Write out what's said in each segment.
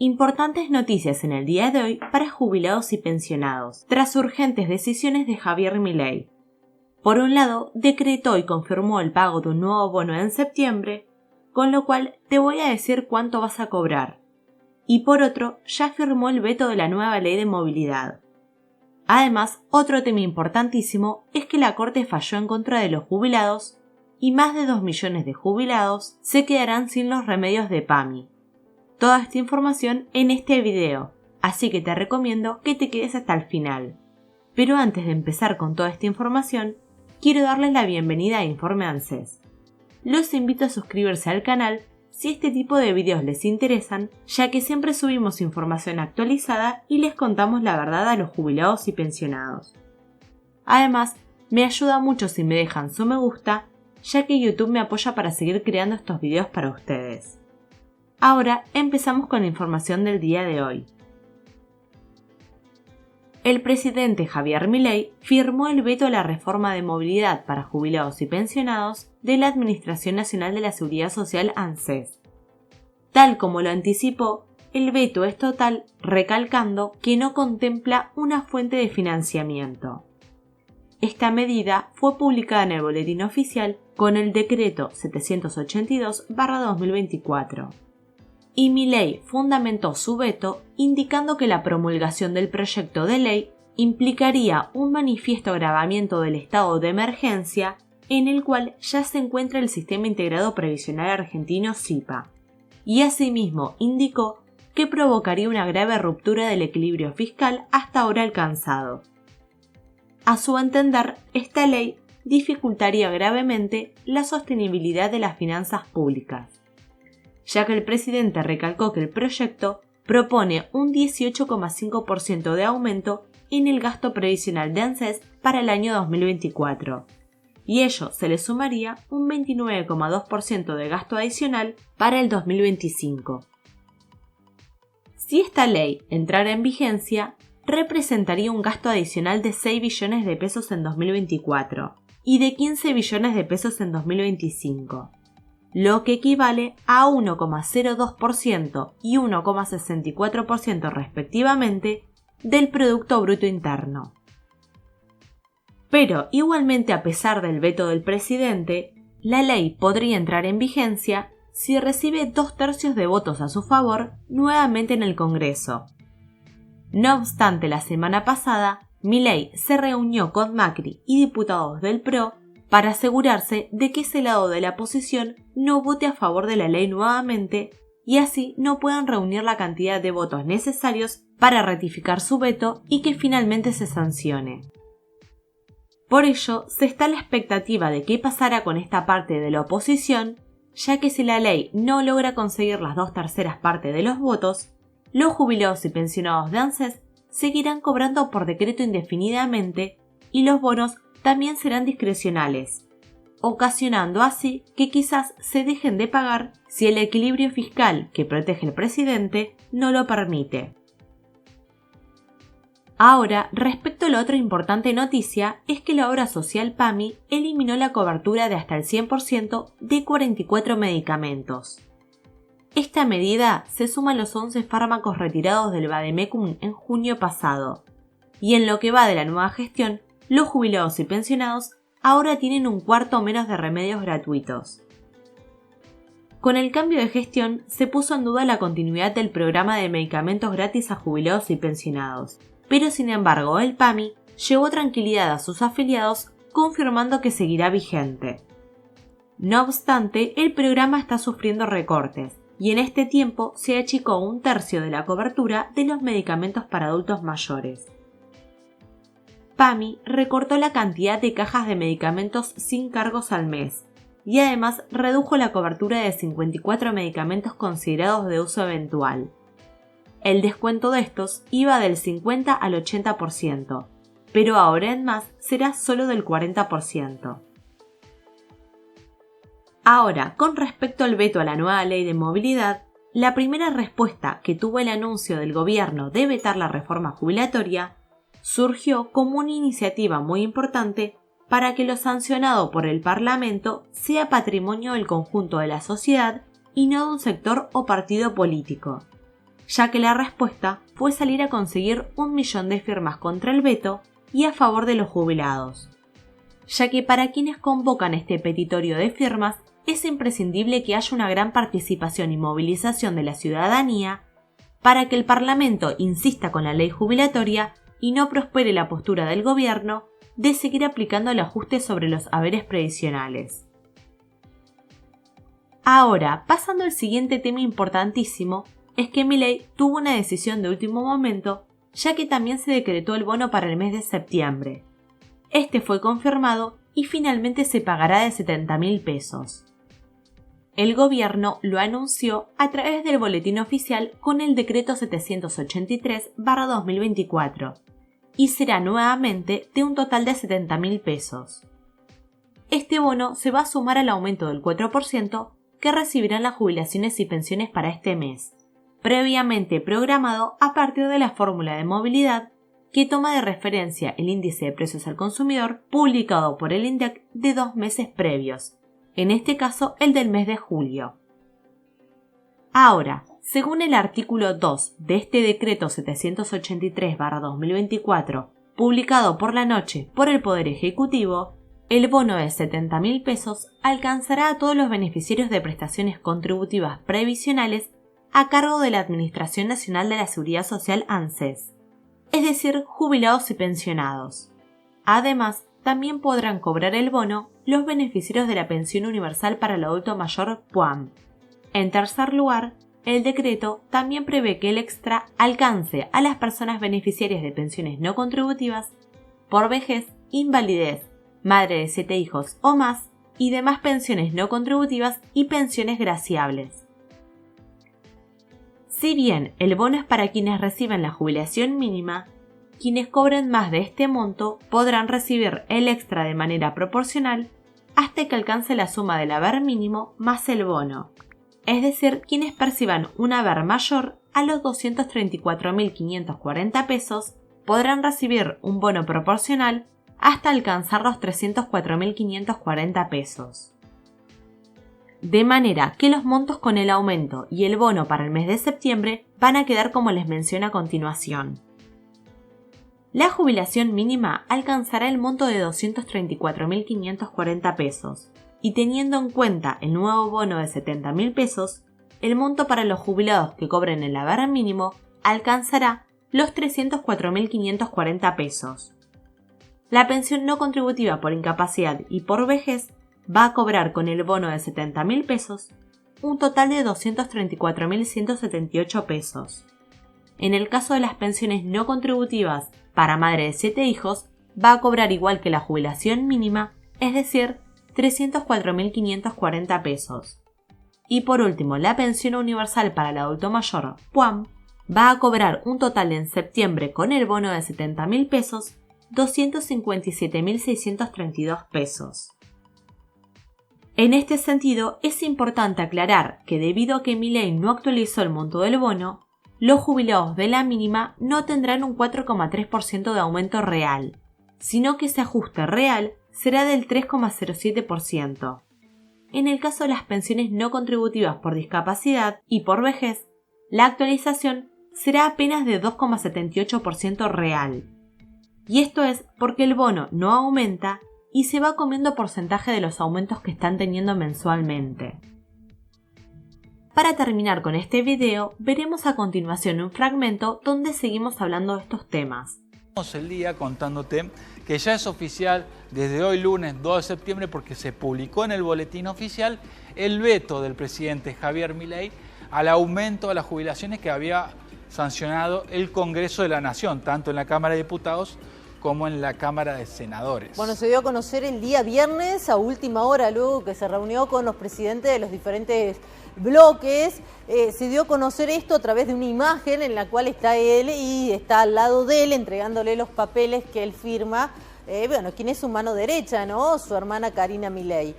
Importantes noticias en el día de hoy para jubilados y pensionados, tras urgentes decisiones de Javier Milei. Por un lado, decretó y confirmó el pago de un nuevo bono en septiembre, con lo cual te voy a decir cuánto vas a cobrar. Y por otro, ya firmó el veto de la nueva ley de movilidad. Además, otro tema importantísimo es que la Corte falló en contra de los jubilados y más de 2 millones de jubilados se quedarán sin los remedios de PAMI. Toda esta información en este video, así que te recomiendo que te quedes hasta el final. Pero antes de empezar con toda esta información, quiero darles la bienvenida a Informe ANSES. Los invito a suscribirse al canal si este tipo de videos les interesan, ya que siempre subimos información actualizada y les contamos la verdad a los jubilados y pensionados. Además, me ayuda mucho si me dejan su me gusta, ya que YouTube me apoya para seguir creando estos videos para ustedes. Ahora empezamos con la información del día de hoy. El presidente Javier Milei firmó el veto a la reforma de movilidad para jubilados y pensionados de la Administración Nacional de la Seguridad Social ANSES. Tal como lo anticipó, el veto es total, recalcando que no contempla una fuente de financiamiento. Esta medida fue publicada en el Boletín Oficial con el Decreto 782/2024. Y Milei fundamentó su veto indicando que la promulgación del proyecto de ley implicaría un manifiesto agravamiento del estado de emergencia en el cual ya se encuentra el Sistema Integrado Previsional Argentino SIPA, y asimismo indicó que provocaría una grave ruptura del equilibrio fiscal hasta ahora alcanzado. A su entender, esta ley dificultaría gravemente la sostenibilidad de las finanzas públicas, ya que el presidente recalcó que el proyecto propone un 18,5% de aumento en el gasto previsional de ANSES para el año 2024, y ello se le sumaría un 29,2% de gasto adicional para el 2025. Si esta ley entrara en vigencia, representaría un gasto adicional de 6 billones de pesos en 2024 y de 15 billones de pesos en 2025. Lo que equivale a 1,02% y 1,64% respectivamente del Producto Bruto Interno. Pero igualmente, a pesar del veto del presidente, la ley podría entrar en vigencia si recibe 2/3 de votos a su favor nuevamente en el Congreso. No obstante, la semana pasada, Milei se reunió con Macri y diputados del PRO para asegurarse de que ese lado de la oposición no vote a favor de la ley nuevamente y así no puedan reunir la cantidad de votos necesarios para ratificar su veto y que finalmente se sancione. Por ello, se está a la expectativa de qué pasará con esta parte de la oposición, ya que si la ley no logra conseguir las 2/3 partes de los votos, los jubilados y pensionados de ANSES seguirán cobrando por decreto indefinidamente y los bonos también serán discrecionales, ocasionando así que quizás se dejen de pagar si el equilibrio fiscal que protege el presidente no lo permite. Ahora, respecto a la otra importante noticia, es que la obra social PAMI eliminó la cobertura de hasta el 100% de 44 medicamentos. Esta medida se suma a los 11 fármacos retirados del Vademécum en junio pasado, y en lo que va de la nueva gestión, los jubilados y pensionados ahora tienen 1/4 menos de remedios gratuitos. Con el cambio de gestión se puso en duda la continuidad del programa de medicamentos gratis a jubilados y pensionados, pero sin embargo el PAMI llevó tranquilidad a sus afiliados confirmando que seguirá vigente. No obstante, el programa está sufriendo recortes y en este tiempo se achicó 1/3 de la cobertura de los medicamentos para adultos mayores. PAMI recortó la cantidad de cajas de medicamentos sin cargos al mes y además redujo la cobertura de 54 medicamentos considerados de uso eventual. El descuento de estos iba del 50 al 80%, pero ahora en más será solo del 40%. Ahora, con respecto al veto a la nueva ley de movilidad, la primera respuesta que tuvo el anuncio del gobierno de vetar la reforma jubilatoria surgió como una iniciativa muy importante para que lo sancionado por el Parlamento sea patrimonio del conjunto de la sociedad y no de un sector o partido político, ya que la respuesta fue salir a conseguir 1 millón de firmas contra el veto y a favor de los jubilados, ya que para quienes convocan este petitorio de firmas es imprescindible que haya una gran participación y movilización de la ciudadanía para que el Parlamento insista con la ley jubilatoria y no prospere la postura del gobierno de seguir aplicando el ajuste sobre los haberes previsionales. Ahora, pasando al siguiente tema importantísimo, es que Milei tuvo una decisión de último momento, ya que también se decretó el bono para el mes de septiembre. Este fue confirmado y finalmente se pagará de 70.000 pesos. El gobierno lo anunció a través del boletín oficial con el decreto 783/2024 y será nuevamente de un total de 70.000 pesos. Este bono se va a sumar al aumento del 4% que recibirán las jubilaciones y pensiones para este mes, previamente programado a partir de la fórmula de movilidad que toma de referencia el índice de precios al consumidor publicado por el INDEC de 2 meses previos, en este caso el del mes de julio. Ahora, según el artículo 2 de este decreto 783/2024, publicado por la noche por el Poder Ejecutivo, el bono de 70.000 pesos alcanzará a todos los beneficiarios de prestaciones contributivas previsionales a cargo de la Administración Nacional de la Seguridad Social ANSES, es decir, jubilados y pensionados. Además, también podrán cobrar el bono los beneficiarios de la Pensión Universal para el Adulto Mayor PUAM. En tercer lugar, el decreto también prevé que el extra alcance a las personas beneficiarias de pensiones no contributivas por vejez, invalidez, madre de 7 hijos o más y demás pensiones no contributivas y pensiones graciables. Si bien el bono es para quienes reciben la jubilación mínima, quienes cobren más de este monto podrán recibir el extra de manera proporcional hasta que alcance la suma del haber mínimo más el bono, es decir, quienes perciban un haber mayor a los 234.540 pesos podrán recibir un bono proporcional hasta alcanzar los 304.540 pesos. De manera que los montos con el aumento y el bono para el mes de septiembre van a quedar como les menciono a continuación. La jubilación mínima alcanzará el monto de 234.540 pesos y teniendo en cuenta el nuevo bono de 70.000 pesos, el monto para los jubilados que cobren el haber mínimo alcanzará los 304.540 pesos. La pensión no contributiva por incapacidad y por vejez va a cobrar con el bono de 70.000 pesos un total de 234.178 pesos. En el caso de las pensiones no contributivas para madre de 7 hijos, va a cobrar igual que la jubilación mínima, es decir, 304.540 pesos. Y por último, la pensión universal para el adulto mayor, PUAM, va a cobrar un total en septiembre con el bono de 70.000 pesos, 257.632 pesos. En este sentido, es importante aclarar que debido a que Milei no actualizó el monto del bono, los jubilados de la mínima no tendrán un 4,3% de aumento real, sino que ese ajuste real será del 3,07%. En el caso de las pensiones no contributivas por discapacidad y por vejez, la actualización será apenas de 2,78% real. Y esto es porque el bono no aumenta y se va comiendo porcentaje de los aumentos que están teniendo mensualmente. Para terminar con este video, veremos a continuación un fragmento donde seguimos hablando de estos temas. El día contándote que ya es oficial desde hoy lunes 2 de septiembre porque se publicó en el boletín oficial el veto del presidente Javier Milei al aumento de las jubilaciones que había sancionado el Congreso de la Nación, tanto en la Cámara de Diputados como en la Cámara de Senadores. Bueno, se dio a conocer el día viernes a última hora, luego que se reunió con los presidentes de los diferentes bloques, se dio a conocer esto a través de una imagen en la cual está él y está al lado de él entregándole los papeles que él firma, quien es su mano derecha, ¿no? Su hermana Karina Milei.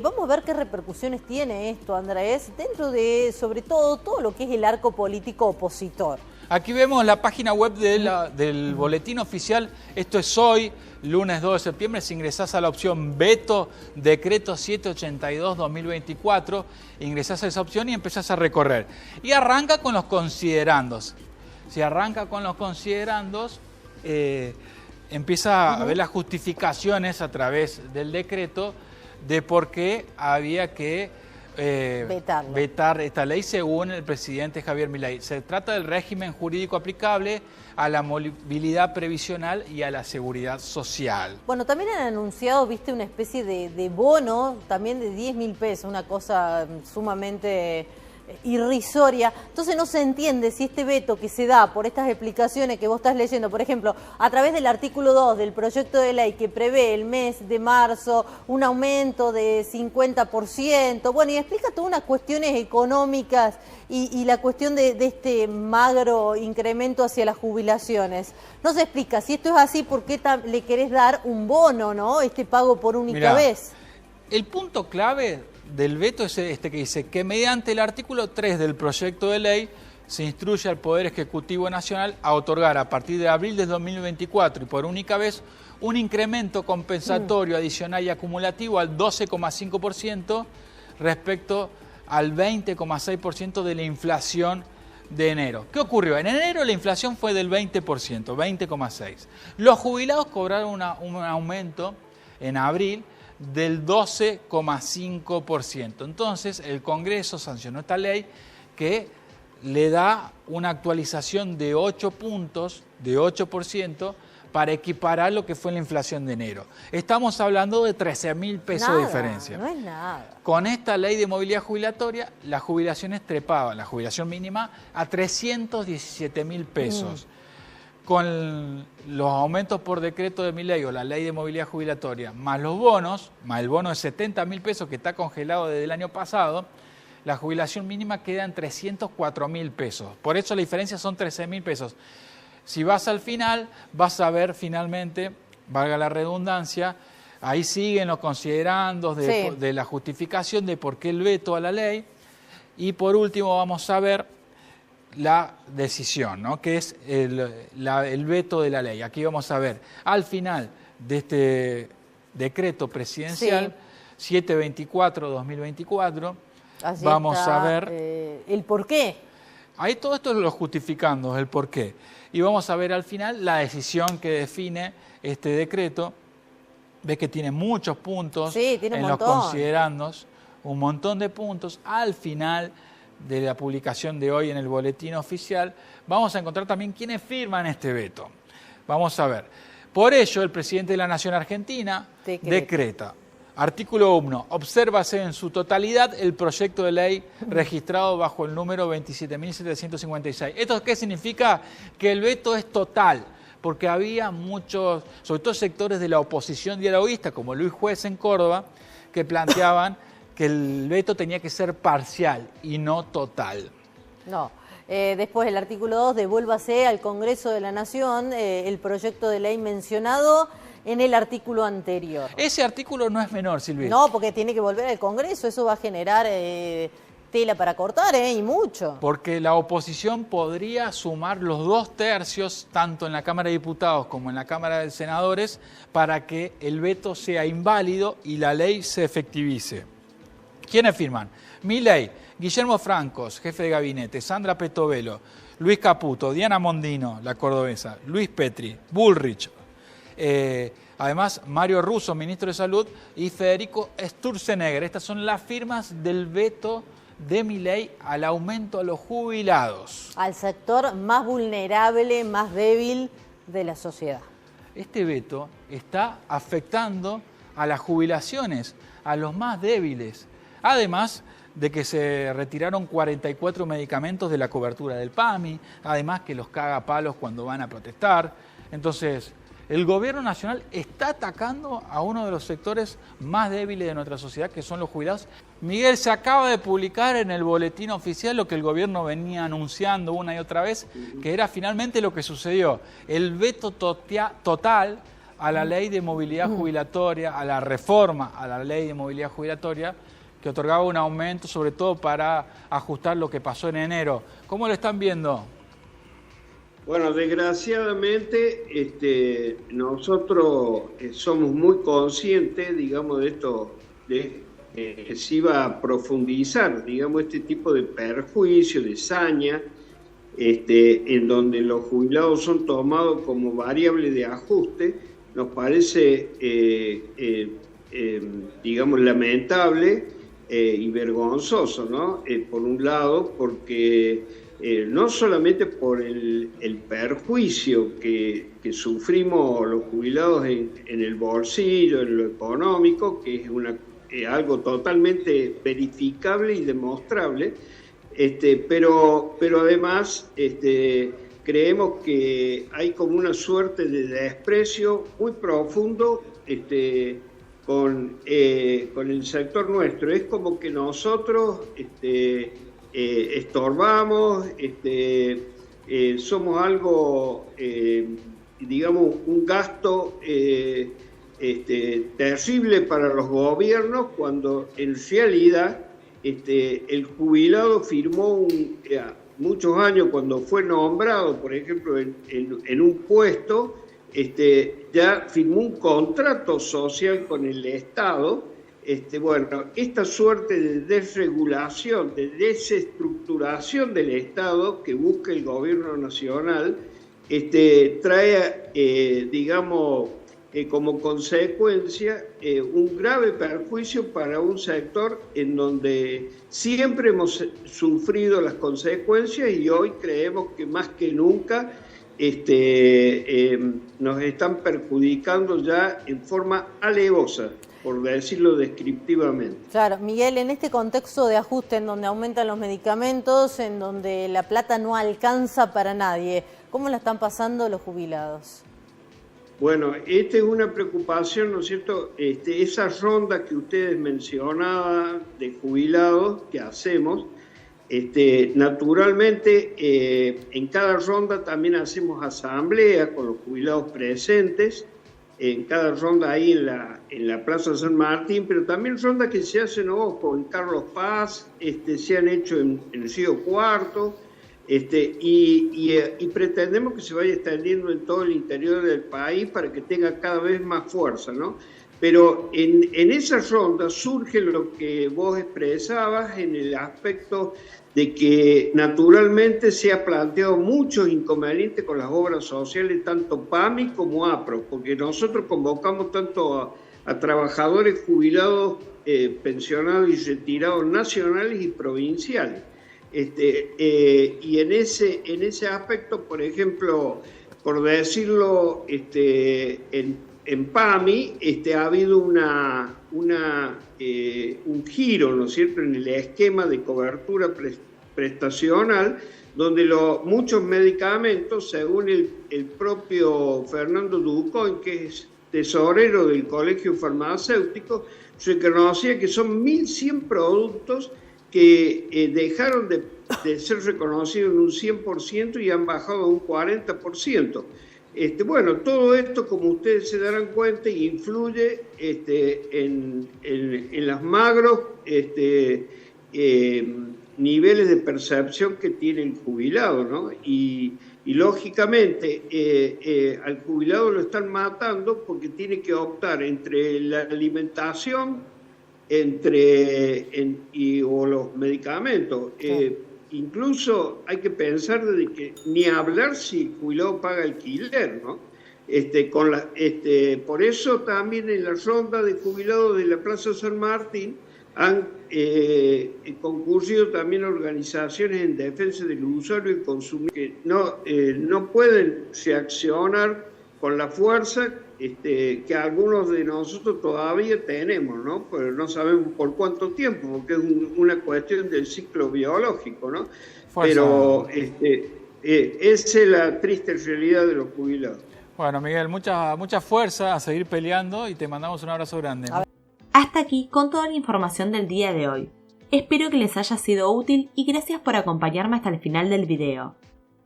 Vamos a ver qué repercusiones tiene esto, Andrés, dentro de, sobre todo lo que es el arco político opositor. Aquí vemos la página web del boletín oficial. Esto es hoy, lunes 2 de septiembre. Si ingresás a la opción veto, decreto 782-2024, ingresás a esa opción y empezás a recorrer. Y arranca con los considerandos. Si arranca con los considerandos, empieza a ver las justificaciones a través del decreto de por qué había que vetar esta ley según el presidente Javier Milei. Se trata del régimen jurídico aplicable a la movilidad previsional y a la seguridad social. Bueno, también han anunciado, viste, una especie de bono también de 10.000 pesos, una cosa sumamente irrisoria. Entonces no se entiende si este veto que se da por estas explicaciones que vos estás leyendo, por ejemplo, a través del artículo 2 del proyecto de ley que prevé el mes de marzo un aumento de 50%, bueno, y explica todas unas cuestiones económicas y la cuestión de este magro incremento hacia las jubilaciones. No se explica, si esto es así, ¿por qué le querés dar un bono, no? Este pago por única vez. El punto clave del veto es este que dice que mediante el artículo 3 del proyecto de ley se instruye al Poder Ejecutivo Nacional a otorgar a partir de abril de 2024 y por única vez un incremento compensatorio adicional y acumulativo al 12,5% respecto al 20,6% de la inflación de enero. ¿Qué ocurrió? En enero la inflación fue del 20%, 20,6%. Los jubilados cobraron un aumento en abril del 12,5%. Entonces, el Congreso sancionó esta ley que le da una actualización de 8 puntos, de 8%, para equiparar lo que fue la inflación de enero. Estamos hablando de 13.000 pesos de diferencia. No es nada. Con esta ley de movilidad jubilatoria, las jubilaciones trepaban, la jubilación mínima, a 317.000 pesos. Con los aumentos por decreto de Milei o la ley de movilidad jubilatoria, más los bonos, más el bono de 70.000 pesos que está congelado desde el año pasado, la jubilación mínima queda en 304.000 pesos. Por eso la diferencia son 13.000 pesos. Si vas al final, vas a ver finalmente, valga la redundancia, ahí siguen los considerandos de la justificación de por qué el veto a la ley. Y por último vamos a ver la decisión, ¿no? Que es el veto de la ley. Aquí vamos a ver, al final de este decreto presidencial 724-2024, vamos a ver el por qué. Ahí todo esto es lo justificando, el por qué. Y vamos a ver al final la decisión que define este decreto. Ves que tiene muchos puntos tiene en los considerandos, un montón de puntos. Al final de la publicación de hoy en el boletín oficial, vamos a encontrar también quiénes firman este veto. Vamos a ver. Por ello, el presidente de la Nación Argentina decreta. Artículo 1. Obsérvase en su totalidad el proyecto de ley registrado bajo el número 27.756. ¿Esto qué significa? Que el veto es total, porque había muchos, sobre todo sectores de la oposición dialoguista, como Luis Juez en Córdoba, que planteaban que el veto tenía que ser parcial y no total. No. Después el artículo 2, devuélvase al Congreso de la Nación el proyecto de ley mencionado en el artículo anterior. Ese artículo no es menor, Silvia. No, porque tiene que volver al Congreso, eso va a generar tela para cortar, y mucho. Porque la oposición podría sumar los 2/3, tanto en la Cámara de Diputados como en la Cámara de Senadores, para que el veto sea inválido y la ley se efectivice. ¿Quiénes firman? Milei, Guillermo Francos, jefe de gabinete, Sandra Petovelo, Luis Caputo, Diana Mondino, la cordobesa, Luis Petri, Bullrich, además Mario Russo, ministro de Salud, y Federico Sturzenegger. Estas son las firmas del veto de Milei al aumento a los jubilados. Al sector más vulnerable, más débil de la sociedad. Este veto está afectando a las jubilaciones, a los más débiles. Además de que se retiraron 44 medicamentos de la cobertura del PAMI, además que los caga a palos cuando van a protestar. Entonces, el gobierno nacional está atacando a uno de los sectores más débiles de nuestra sociedad, que son los jubilados. Miguel, se acaba de publicar en el boletín oficial lo que el gobierno venía anunciando una y otra vez, que era finalmente lo que sucedió. El veto total a la ley de movilidad jubilatoria, a la reforma a la ley de movilidad jubilatoria, que otorgaba un aumento, sobre todo para ajustar lo que pasó en enero. ¿Cómo lo están viendo? Bueno, desgraciadamente nosotros somos muy conscientes, digamos, de esto, que se iba a profundizar, digamos, este tipo de perjuicio, de saña, en donde los jubilados son tomados como variable de ajuste. Nos parece, digamos, lamentable y vergonzoso, ¿no? Por un lado, porque no solamente por el perjuicio que sufrimos los jubilados en el bolsillo, en lo económico, que es algo totalmente verificable y demostrable, pero además creemos que hay como una suerte de desprecio muy profundo con el sector nuestro. Es como que nosotros estorbamos, somos algo, digamos, un gasto terrible para los gobiernos, cuando en realidad el jubilado firmó muchos años, cuando fue nombrado, por ejemplo, en un puesto, ya firmó un contrato social con el Estado. Bueno, esta suerte de desregulación, de desestructuración del Estado que busca el gobierno nacional, trae, digamos, como consecuencia un grave perjuicio para un sector en donde siempre hemos sufrido las consecuencias, y hoy creemos que más que nunca nos están perjudicando ya en forma alevosa, por decirlo descriptivamente. Claro, Miguel, en este contexto de ajuste en donde aumentan los medicamentos, en donde la plata no alcanza para nadie, ¿cómo la están pasando los jubilados? Bueno, esta es una preocupación, ¿no es cierto? Esa ronda que ustedes mencionaban de jubilados que hacemos, naturalmente en cada ronda también hacemos asamblea con los jubilados presentes, en cada ronda ahí en la Plaza San Martín, pero también rondas que se hacen, ojo, en Carlos Paz, se han hecho en el Río Cuarto, y pretendemos que se vaya extendiendo en todo el interior del país para que tenga cada vez más fuerza, ¿no? Pero en esa ronda surge lo que vos expresabas en el aspecto de que naturalmente se ha planteado muchos inconvenientes con las obras sociales, tanto PAMI como APRO, porque nosotros convocamos tanto a trabajadores jubilados, pensionados y retirados nacionales y provinciales. Y en ese aspecto, por ejemplo, por decirlo, en PAMI ha habido un giro, ¿no es cierto?, en el esquema de cobertura prestacional, donde muchos medicamentos, según el propio Fernando Ducoin, que es tesorero del Colegio Farmacéutico, se conocía que son 1.100 productos que dejaron de ser reconocidos en un 100% y han bajado a un 40%. Bueno, todo esto, como ustedes se darán cuenta, influye en los magros niveles de percepción que tiene el jubilado, ¿no? Y lógicamente al jubilado lo están matando porque tiene que optar entre la alimentación o los medicamentos. Incluso hay que pensar de que ni hablar si el jubilado paga alquiler, ¿no? Por eso también en la ronda de jubilados de la Plaza San Martín han concurrido también organizaciones en defensa del usuario y consumidor que no pueden reaccionar con la fuerza que algunos de nosotros todavía tenemos, ¿no? Pero no sabemos por cuánto tiempo, porque es una cuestión del ciclo biológico, ¿no? Fuerza. Pero esa es la triste realidad de los jubilados. Bueno, Miguel, mucha fuerza a seguir peleando y te mandamos un abrazo grande. Hasta aquí con toda la información del día de hoy. Espero que les haya sido útil y gracias por acompañarme hasta el final del video.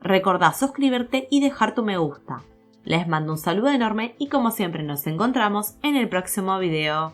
Recordá suscribirte y dejar tu me gusta. Les mando un saludo enorme y como siempre nos encontramos en el próximo video.